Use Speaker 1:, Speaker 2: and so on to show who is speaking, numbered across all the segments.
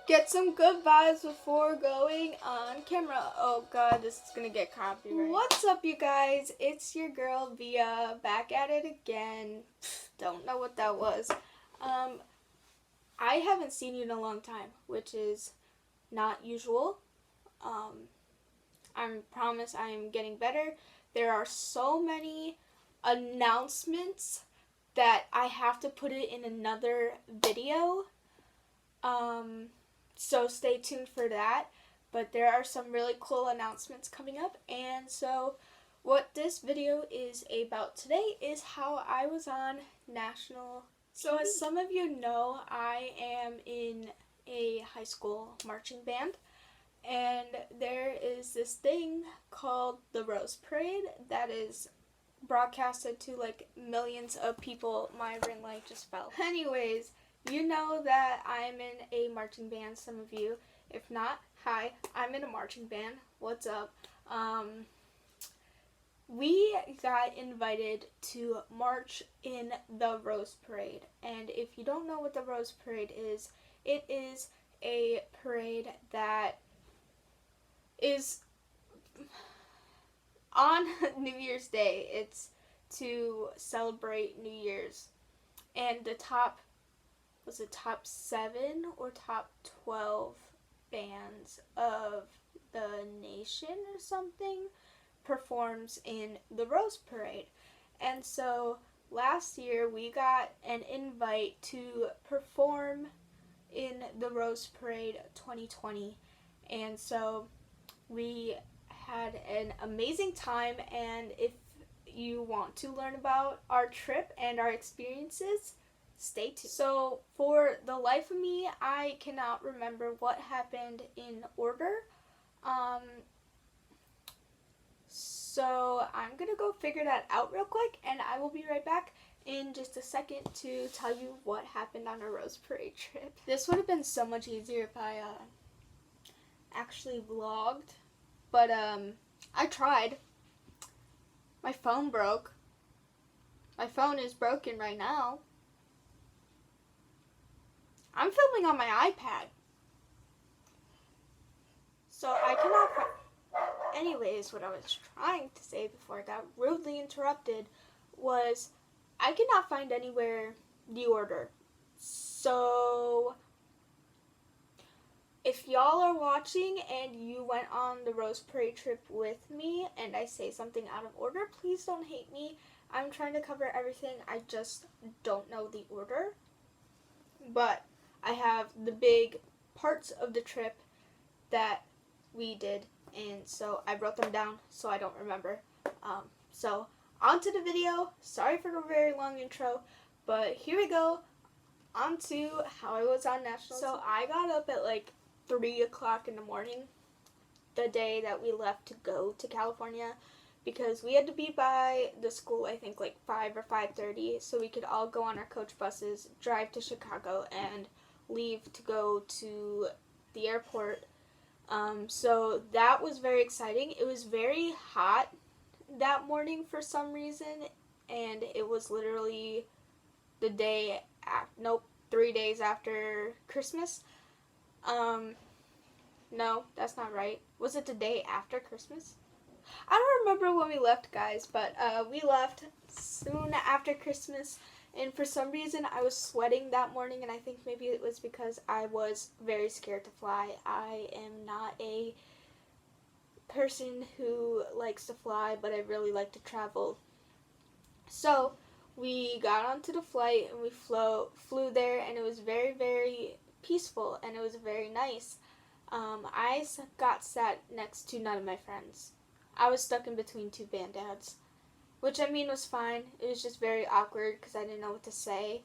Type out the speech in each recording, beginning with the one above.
Speaker 1: Get some good vibes before going on camera. Oh god, this is gonna get copyrighted. What's up, you guys? It's your girl Via, back at it again. Don't know what that was. I haven't seen you in a long time, which is not usual. I promise I am getting better. There are so many announcements that I have to put it in another video. So stay tuned for that. But there are some really cool announcements coming up. And so what this video is about today is how I was on national TV. So as some of you know, I am in a high school marching band. And there is this thing called the Rose Parade that is broadcasted to like millions of people. My ring light just fell. Anyways, you know that I'm in a marching band, some of you. If not, hi, I'm in a marching band. What's up? We got invited to march in the Rose Parade. And if you don't know what the Rose Parade is, it is a parade that is on New Year's Day. It's to celebrate New Year's. And the top 7 or top 12 bands of the nation or something performs in the Rose Parade. And so last year we got an invite to perform in the Rose Parade 2020. And so we had an amazing time, and if you want to learn about our trip and our experiences, stay tuned. So for the life of me, I cannot remember what happened in order. So I'm gonna go figure that out real quick, and I will be right back in just a second to tell you what happened on our Rose Parade trip. This would have been so much easier if I actually vlogged, but I tried. My phone broke. My phone is broken right now. I'm filming on my iPad, so I cannot Anyways, what I was trying to say before I got rudely interrupted was I cannot find anywhere the order. So if y'all are watching and you went on the Rose Parade trip with me and I say something out of order, please don't hate me. I'm trying to cover everything. I just don't know the order. But I have the big parts of the trip that we did, and so I wrote them down so I don't remember. So on to the video. Sorry for the very long intro, but here we go. On to how I was on national. So I got up at like 3 o'clock in the morning the day that we left to go to California, because we had to be by the school, I think like 5 or 5:30, so we could all go on our coach buses, drive to Chicago, and leave to go to the airport. So that was very exciting. It was very hot that morning for some reason, and it was literally the day 3 days after Christmas. No, that's not right. Was it the day after Christmas? I don't remember when we left, guys, but we left soon after Christmas, and for some reason I was sweating that morning, and I think maybe it was because I was very scared to fly. I am not a person who likes to fly, but I really like to travel. So we got onto the flight and we flew there, and it was very, very peaceful, and it was very nice. I got sat next to none of my friends. I was stuck in between two band dads, which I mean was fine. It was just very awkward because I didn't know what to say,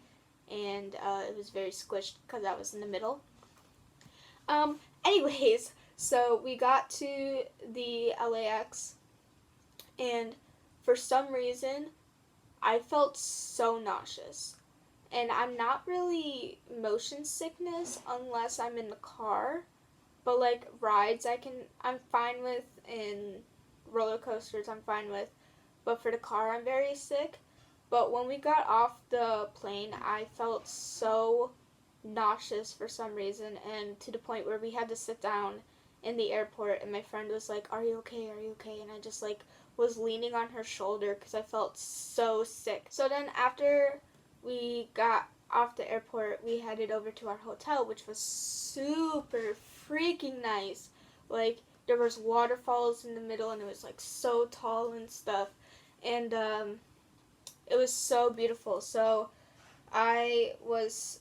Speaker 1: and it was very squished because I was in the middle. Anyways, so we got to the LAX, and for some reason, I felt so nauseous. And I'm not really motion sickness unless I'm in the car, but like rides I'm fine with, and roller coasters I'm fine with, but for the car I'm very sick. But when we got off the plane, I felt so nauseous for some reason, and to the point where we had to sit down in the airport, and my friend was like, "Are you okay? Are you okay?" And I just like was leaning on her shoulder because I felt so sick. So then after we got off the airport, we headed over to our hotel, which was super freaking nice. Like, there was waterfalls in the middle, and it was like so tall and stuff, and it was so beautiful. So I was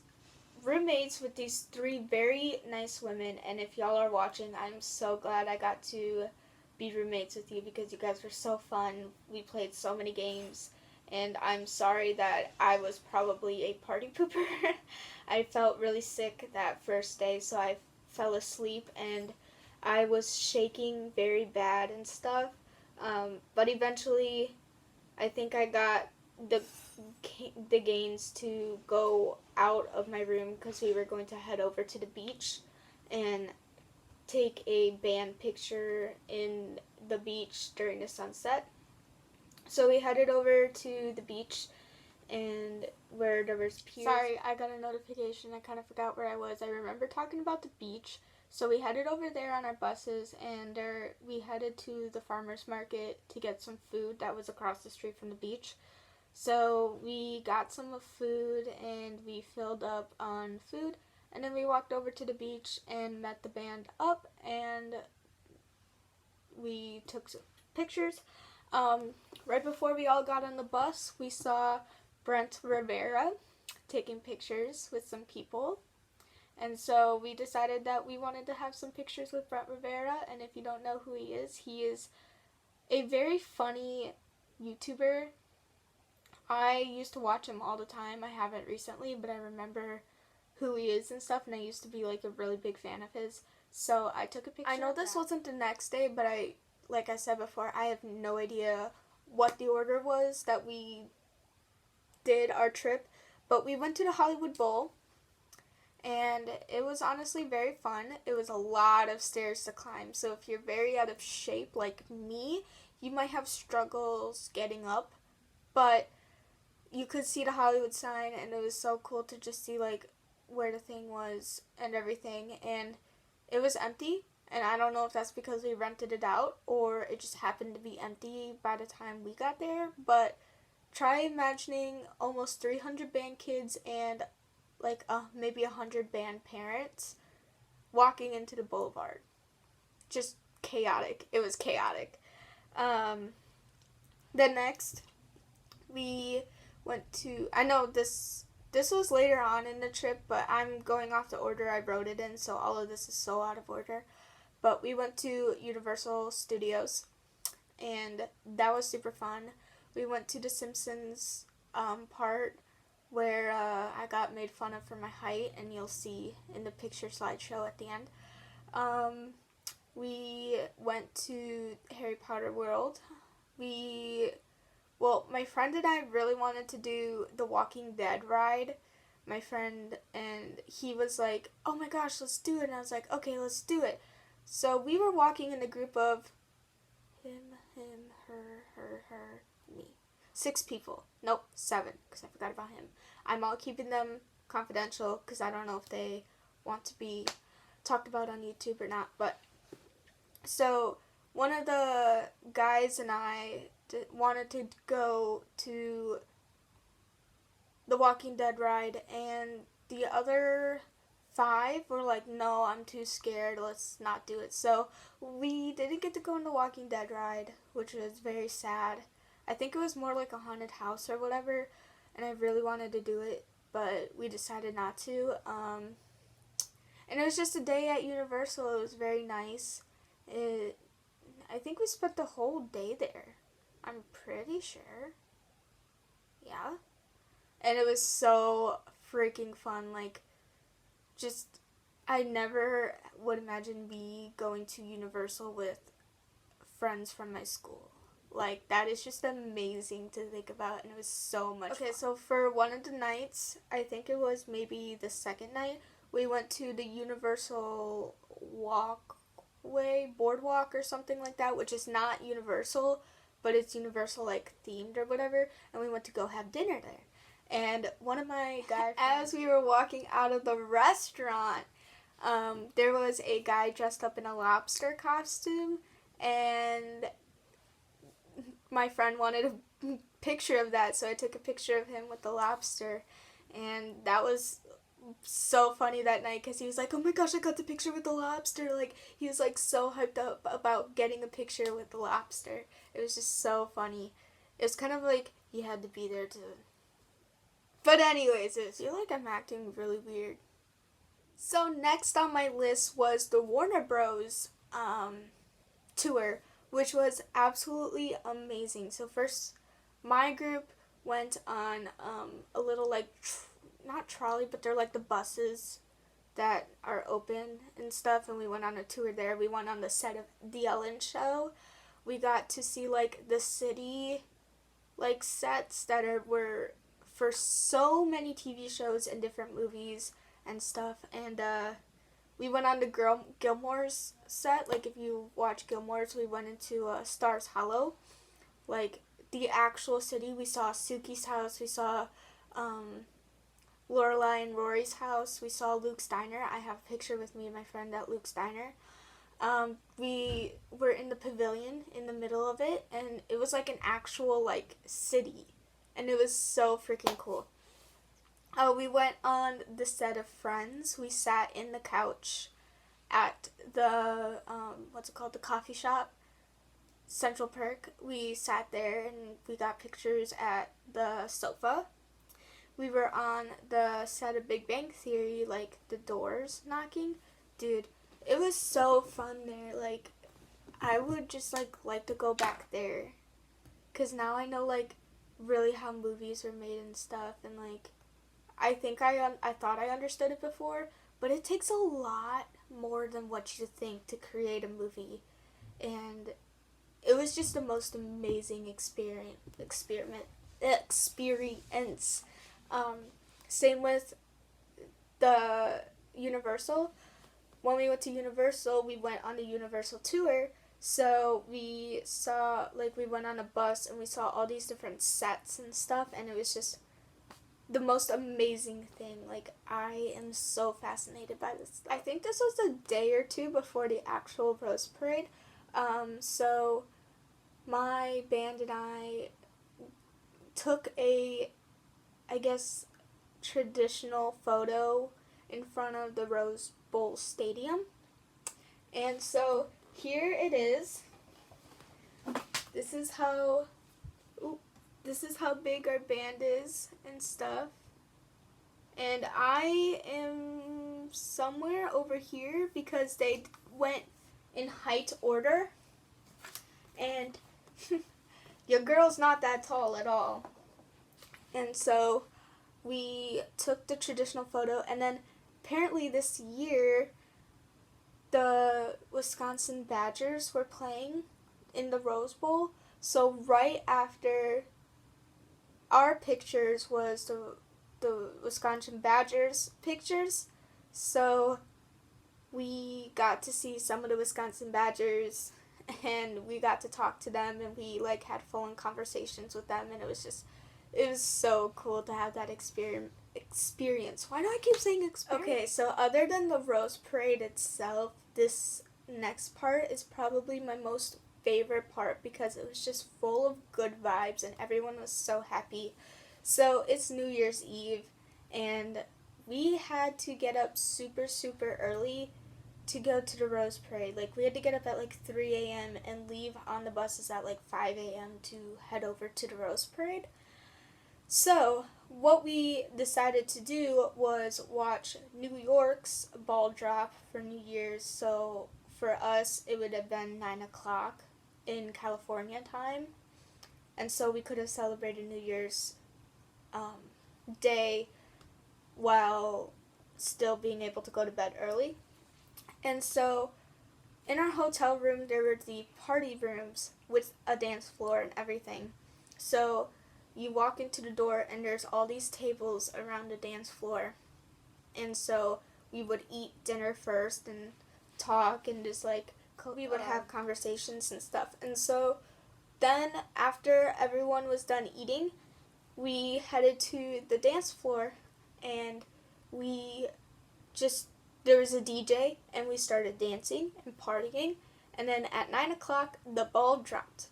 Speaker 1: roommates with these three very nice women, and if y'all are watching, I'm so glad I got to be roommates with you because you guys were so fun. We played so many games, and I'm sorry that I was probably a party pooper. I felt really sick that first day, so I fell asleep, and I was shaking very bad and stuff. But eventually, I think I got the the gains to go out of my room because we were going to head over to the beach and take a band picture in the beach during the sunset. So we headed over to the beach and where there was piers. Sorry, I got a notification. I kind of forgot where I was. I remember talking about the beach. So we headed over there on our buses, and we headed to the farmer's market to get some food that was across the street from the beach. So we got some of food and we filled up on food, and then we walked over to the beach and met the band up, and we took some pictures. Right before we all got on the bus, we saw Brent Rivera taking pictures with some people. And so we decided that we wanted to have some pictures with Brent Rivera. And if you don't know who he is a very funny YouTuber. I used to watch him all the time. I haven't recently, but I remember who he is and stuff, and I used to be like a really big fan of his. So I took a picture. I know this wasn't the next day, but like I said before, I have no idea what the order was that we did our trip, but we went to the Hollywood Bowl, and it was honestly very fun. It was a lot of stairs to climb, so if you're very out of shape like me, you might have struggles getting up, but you could see the Hollywood sign, and it was so cool to just see like where the thing was and everything, and it was empty, and I don't know if that's because we rented it out or it just happened to be empty by the time we got there, but try imagining almost 300 band kids and like maybe 100 band parents walking into the boulevard. Just chaotic. It was chaotic. Then next, we went to, I know this was later on in the trip, but I'm going off the order I wrote it in, so all of this is so out of order. But we went to Universal Studios, and that was super fun. We went to the Simpsons part where I got made fun of for my height, and you'll see in the picture slideshow at the end. We went to Harry Potter World. My friend and I really wanted to do the Walking Dead ride. My friend, and he was like, "Oh my gosh, let's do it." And I was like, "Okay, let's do it." So we were walking in a group of him, her, me. 6 people. Nope, 7, because I forgot about him. I'm all keeping them confidential because I don't know if they want to be talked about on YouTube or not. But so one of the guys and I wanted to go to the Walking Dead ride, and the other 5 were like, "No, I'm too scared, let's not do it." So we didn't get to go on the Walking Dead ride, which was very sad. I think it was more like a haunted house or whatever, and I really wanted to do it, but we decided not to. And it was just a day at Universal. It was very nice. I think we spent the whole day there. I'm pretty sure. Yeah. And it was so freaking fun. Like, just, I never would imagine me going to Universal with friends from my school. Like, that is just amazing to think about, and it was so much fun. Okay, so for one of the nights, I think it was maybe the second night, we went to the Universal boardwalk or something like that, which is not Universal, but it's Universal, like, themed or whatever, and we went to go have dinner there. And one of my guys, as we were walking out of the restaurant, there was a guy dressed up in a lobster costume, and my friend wanted a picture of that, so I took a picture of him with the lobster, and that was so funny that night because he was like, oh my gosh, I got the picture with the lobster. Like, he was like so hyped up about getting a picture with the lobster. It was just so funny. It was kind of like you had to be there to. But anyways, I feel like I'm acting really weird. So next on my list was the Warner Bros. Tour, which was absolutely amazing. So first, my group went on a little like not trolley, but they're like the buses that are open and stuff, and we went on a tour there. We went on the set of The Ellen Show. We got to see like the city like sets that were for so many TV shows and different movies and stuff, and we went on the Gilmore's set. Like, if you watch Gilmore's, we went into Stars Hollow, like the actual city. We saw Suki's house. We saw Lorelai and Rory's house. We saw Luke's Diner. I have a picture with me and my friend at Luke's Diner. We were in the pavilion in the middle of it, and it was like an actual like city, and it was so freaking cool. We went on the set of Friends. We sat in the couch at the what's it called, the coffee shop, Central Perk. We sat there and we got pictures at the sofa. We were on the set of Big Bang Theory, like the doors knocking. Dude, it was so fun there. Like, I would just like to go back there, cause now I know like really how movies are made and stuff, and like I think I thought I understood it before, but it takes a lot more than what you think to create a movie, and it was just the most amazing experience. Same with the Universal. When we went to Universal, we went on the Universal tour. So we saw, like, we went on a bus and we saw all these different sets and stuff, and it was just the most amazing thing. Like, I am so fascinated by this. I think this was a day or two before the actual Rose Parade. So my band and I took a, I guess, traditional photo in front of the Rose Bowl Stadium. And so here it is. This is how big our band is and stuff. And I am somewhere over here because they went in height order. And your girl's not that tall at all. And so we took the traditional photo, and then apparently this year the Wisconsin Badgers were playing in the Rose Bowl. So right after our pictures was the Wisconsin Badgers pictures. So we got to see some of the Wisconsin Badgers, and we got to talk to them, and we like had full-on conversations with them, and it was so cool to have that experience. Why do I keep saying experience? Okay, so other than the Rose Parade itself, this next part is probably my most favorite part because it was just full of good vibes and everyone was so happy. So it's New Year's Eve, and we had to get up super, super early to go to the Rose Parade. Like, we had to get up at like 3 a.m. and leave on the buses at like 5 a.m. to head over to the Rose Parade. So what we decided to do was watch New York's ball drop for New Year's. So for us, it would have been 9 o'clock in California time. And so we could have celebrated New Year's Day while still being able to go to bed early. And so in our hotel room, there were the party rooms with a dance floor and everything. So you walk into the door and there's all these tables around the dance floor. And so we would eat dinner first and talk and just like we would have conversations and stuff. And so then after everyone was done eating, we headed to the dance floor, and we just, there was a DJ, and we started dancing and partying, and then at 9 o'clock, the ball dropped.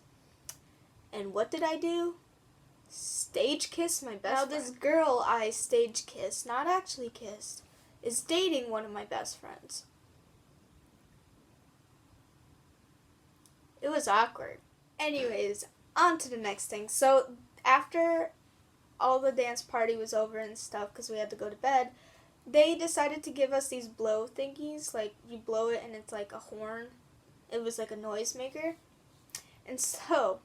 Speaker 1: And what did I do? Stage kiss my best friend. Now this girl I stage kissed, not actually kissed, is dating one of my best friends. It was awkward. Anyways, on to the next thing. So after all the dance party was over and stuff, because we had to go to bed, they decided to give us these blow thingies. Like, you blow it and it's like a horn. It was like a noisemaker. And so,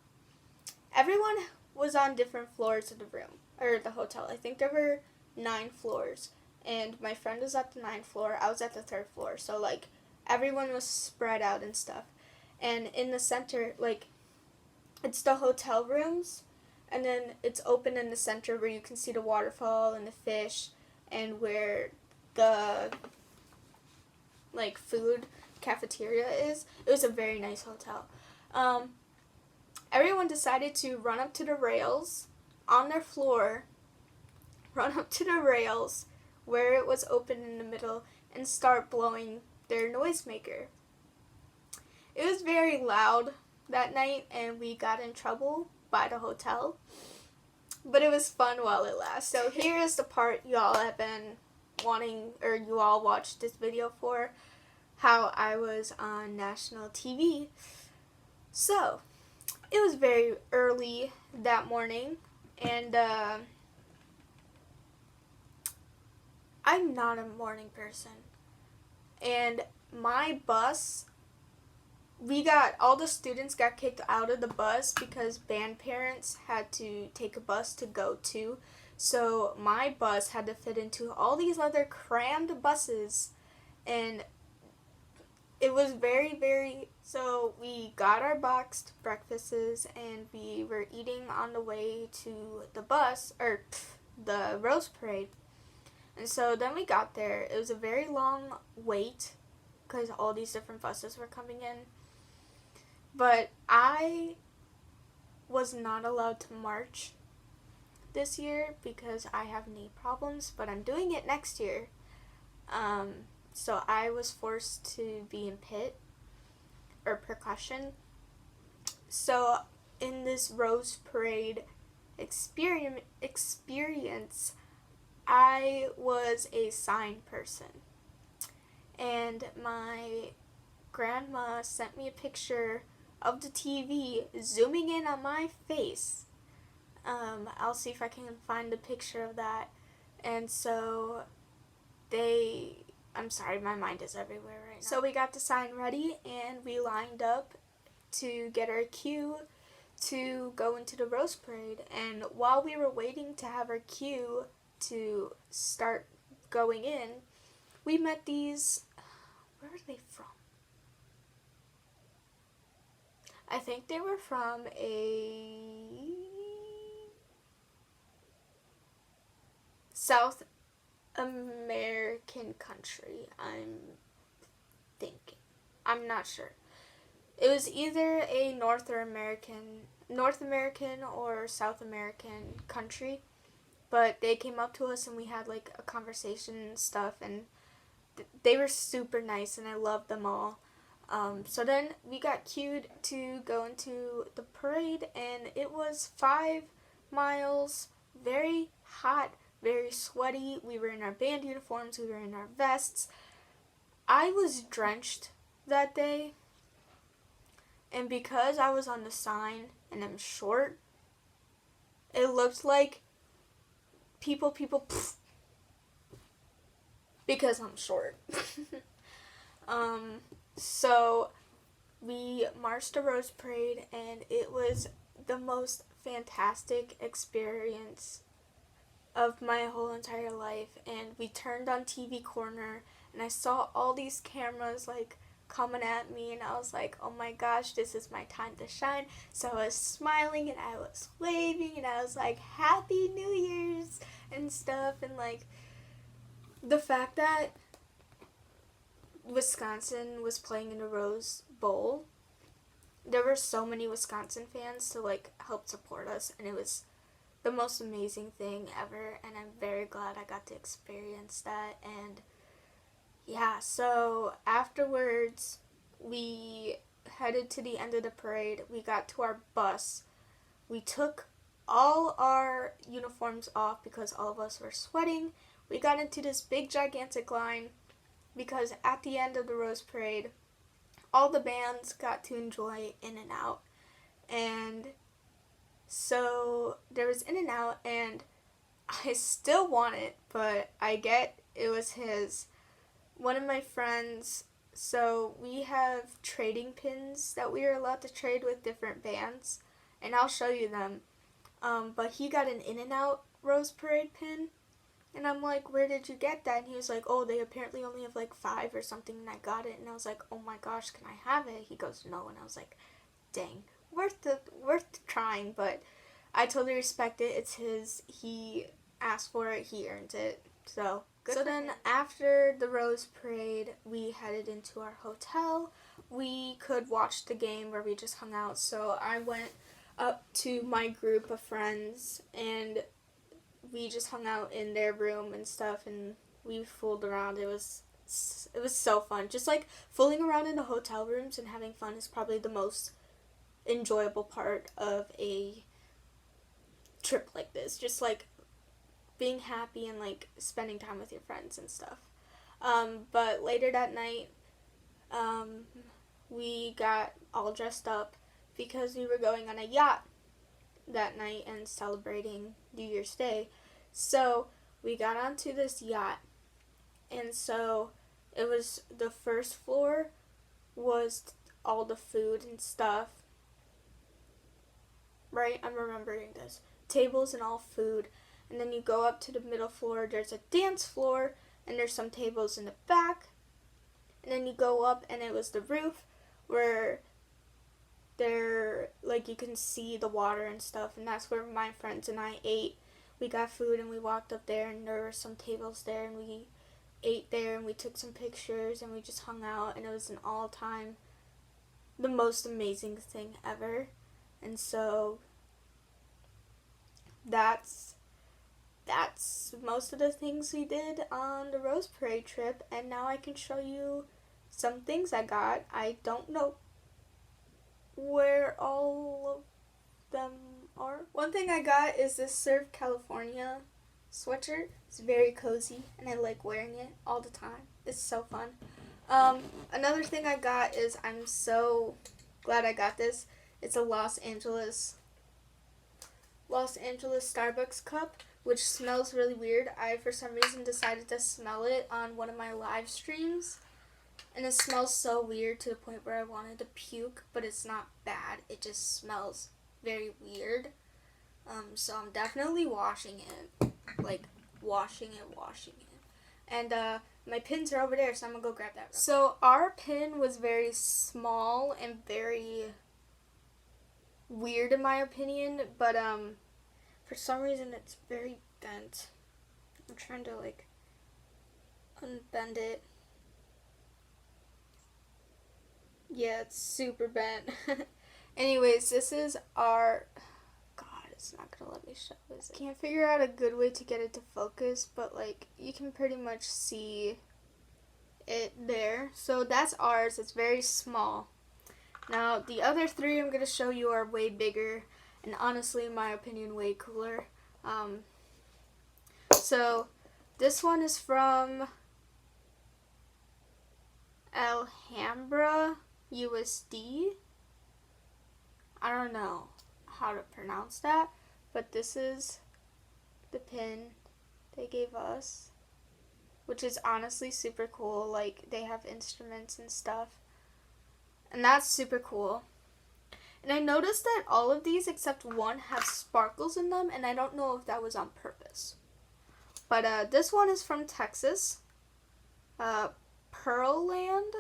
Speaker 1: everyone was on different floors of the room, or the hotel. I think there were 9 floors. And my friend was at the 9th floor. I was at the 3rd floor. So, like, everyone was spread out and stuff. And in the center, like, it's the hotel rooms, and then it's open in the center where you can see the waterfall and the fish, and where the, like, food cafeteria is. It was a very nice hotel. Everyone decided to run up to the rails on their floor, run up to the rails where it was open in the middle, and start blowing their noisemaker. It was very loud that night, and we got in trouble by the hotel. But it was fun while it lasted. So here is the part y'all have been wanting, or you all watched this video for, how I was on national TV. So, it was very early that morning, and I'm not a morning person. And my bus, all the students got kicked out of the bus because band parents had to take a bus to go to. So my bus had to fit into all these other crammed buses, and it was very, so we got our boxed breakfasts, and we were eating on the way to the bus, or the Rose Parade. And so then we got there. It was a very long wait because all these different buses were coming in. But I was not allowed to march this year because I have knee problems, but I'm doing it next year. So I was forced to be in pit, or percussion. So in this Rose Parade experience, I was a sign person. And my grandma sent me a picture of the TV zooming in on my face. I'll see if I can find a picture of that. And so I'm sorry, my mind is everywhere right now. So we got the sign ready, and we lined up to get our cue to go into the Rose Parade. And while we were waiting to have our cue to start going in, we met these, where are they from? I think they were from a South American country, I'm thinking. I'm not sure. It was either a North American or South American country, but they came up to us and we had like a conversation and stuff, and they were super nice, and I loved them all. So then we got cued to go into the parade, and it was 5 miles, very hot, very sweaty. We were in our band uniforms, we were in our vests. I was drenched that day, and because I was on the sign and I'm short, it looked like people, because I'm short. So we marched the Rose Parade, and it was the most fantastic experience of my whole entire life. And we turned on TV Corner, and I saw all these cameras like coming at me, and I was like, oh my gosh, this is my time to shine. So I was smiling and I was waving, and I was like, Happy New Year's and stuff. And like the fact that Wisconsin was playing in the Rose Bowl, there were so many Wisconsin fans to like help support us, and it was the most amazing thing ever, and I'm very glad I got to experience that. And yeah, so afterwards, we headed to the end of the parade. We got to our bus. We took all our uniforms off because all of us were sweating. We got into this big gigantic line because at the end of the Rose Parade, all the bands got to enjoy In-N-Out. And so there was In-N-Out, and I still want it, but I get it was his. One of my friends, so we have trading pins that we are allowed to trade with different bands, and I'll show you them. But he got an In-N-Out Rose Parade pin, and I'm like, where did you get that? And he was like, oh, they apparently only have like 5 or something, and I got it. And I was like, oh my gosh, can I have it? He goes, no. And I was like, dang, worth trying. But I totally respect it. It's his. He asked for it. He earned it. So good. So then after the Rose Parade, we headed into our hotel. We could watch the game where we just hung out. So I went up to my group of friends, and we just hung out in their room and stuff, and we fooled around. It was so fun. Just like fooling around in the hotel rooms and having fun is probably the most enjoyable part of a trip like this. Just like being happy and like spending time with your friends and stuff. But later that night, we got all dressed up because we were going on a yacht that night and celebrating New Year's Day. So we got onto this yacht, and so it was the first floor was all the food and stuff. Right? I'm remembering this. Tables and all food. And then you go up to the middle floor, there's a dance floor, and there's some tables in the back. And then you go up, and it was the roof where there, like, you can see the water and stuff, and that's where my friends and I ate. We got food, and we walked up there, and there were some tables there, and we ate there, and we took some pictures, and we just hung out, and it was an all-time, the most amazing thing ever. And so that's most of the things we did on the Rose Parade trip, and now I can show you some things I got. I don't know where all of them are. One thing I got is this Serve California sweatshirt. It's very cozy, and I like wearing it all the time. It's so fun. Another thing I got is, I'm so glad I got this. It's a Los Angeles Starbucks cup, which smells really weird. I, for some reason, decided to smell it on one of my live streams, and it smells so weird to the point where I wanted to puke, but it's not bad. It just smells very weird. So I'm definitely washing it. Like, washing it. And, my pins are over there, so I'm gonna go grab that. So our pin was very small and very weird in my opinion, but, for some reason it's very bent. I'm trying to, like, unbend it. Yeah, it's super bent. Anyways, this is our... God, it's not gonna let me show this. Can't figure out a good way to get it to focus, but, like, you can pretty much see it there. So that's ours. It's very small. Now, the other 3 I'm gonna show you are way bigger, and honestly, in my opinion, way cooler. So this one is from Alhambra USD. I don't know how to pronounce that, but this is the pin they gave us, which is honestly super cool. Like, they have instruments and stuff, and that's super cool. And I noticed that all of these except one have sparkles in them, and I don't know if that was on purpose. But this one is from Texas. Pearland.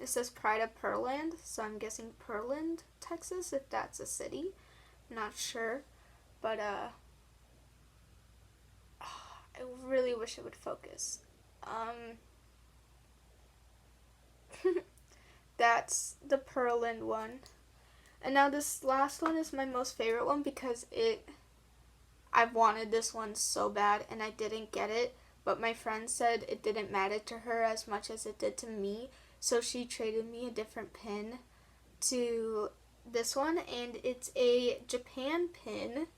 Speaker 1: It says Pride of Pearland, so I'm guessing Pearland, Texas, if that's a city. I'm not sure. But I really wish it would focus. That's the Pearland one. And now this last one is my most favorite one because I've wanted this one so bad and I didn't get it, but my friend said it didn't matter to her as much as it did to me, so she traded me a different pin to this one, and it's a Japan pin.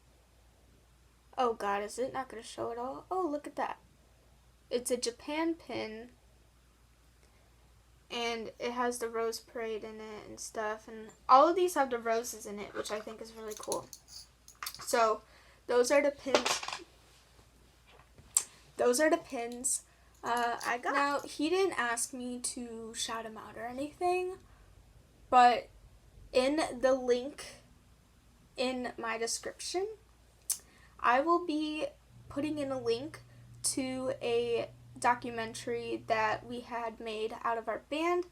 Speaker 1: Oh god, is it not going to show it all? Oh, look at that. It's a Japan pin, and it has the Rose Parade in it and stuff, and all of these have the roses in it, which I think is really cool. So, those are the pins. I got. Now, he didn't ask me to shout him out or anything, but in the link in my description, I will be putting in a link to a documentary that we had made out of our band.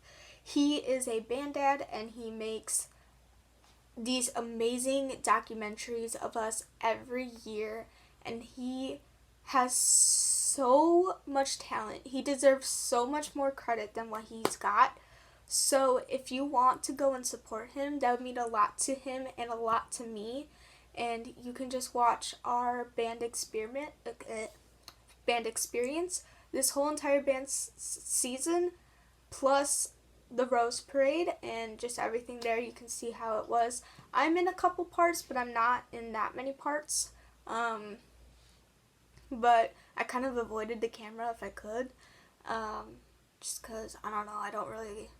Speaker 1: He is a band dad and he makes these amazing documentaries of us every year, and he has so much talent. He deserves so much more credit than what he's got. So if you want to go and support him, that would mean a lot to him and a lot to me. And you can just watch our band experience this whole entire band season, plus the Rose Parade and just everything there. You can see how it was. I'm in a couple parts, but I'm not in that many parts. But I kind of avoided the camera if I could, just because, I don't know, I don't really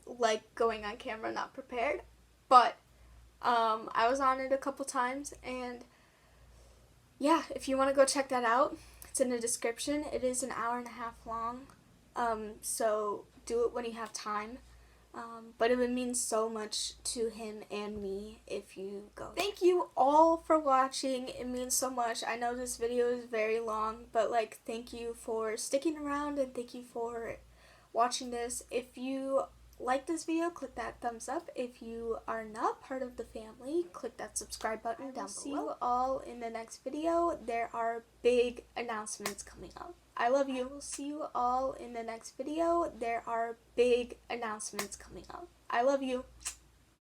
Speaker 1: like going on camera not prepared. But I was on it a couple times, and yeah, if you want to go check that out, it's in the description. It is an hour and a half long, so do it when you have time. But it would mean so much to him and me if you go. Thank you all for watching. It means so much. I know this video is very long, but like, thank you for sticking around and thank you for watching this. If you like this video, click that thumbs up. If you are not part of the family, click that subscribe button down below. See you all in the next video. There are big announcements coming up. I love you. We'll see you all in the next video. There are big announcements coming up. I love you.